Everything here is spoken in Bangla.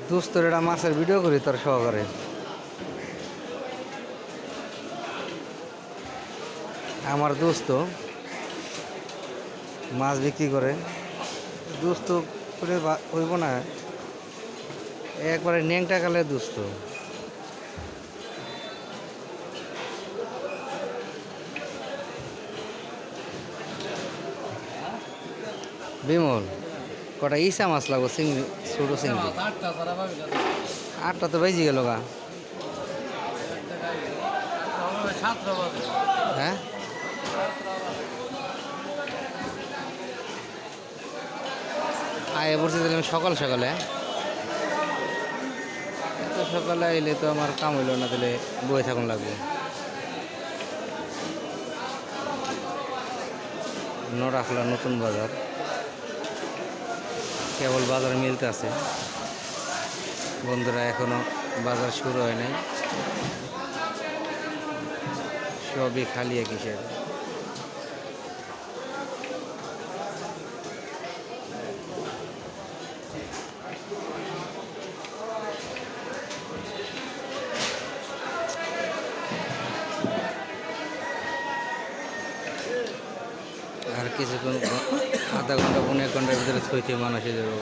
দোস্তর এটা মাছের ভিডিও করি তোর সহকারে। আমার দোস্ত মাছ বিক্রি করে, দোস্ত করে হইব না, একবারে ন্যাংটা কালে দোস্ত। বিমল কটা ইসা মাছ লাগবো, চিংড়ি ছোটো চিংড়ি। 8টা তো বেজে গেল গা। হ্যাঁ আয় পড়ছি তাহলে আমি সকাল সকালে, এত সকালে আইলে তো আমার কাম হইল না, তাহলে বয়ে থাকুন লাগবে। নড়াখলা নতুন বাজার, কেবল বাজার মিলতে আছে বন্ধুরা, এখনো বাজার শুরু হয় নাই, সবই খালি কিসের। আর কিছুক্ষণ, আধা ঘন্টা 1.5 ঘন্টার ভিতরে থইতে মানুষ যাবে।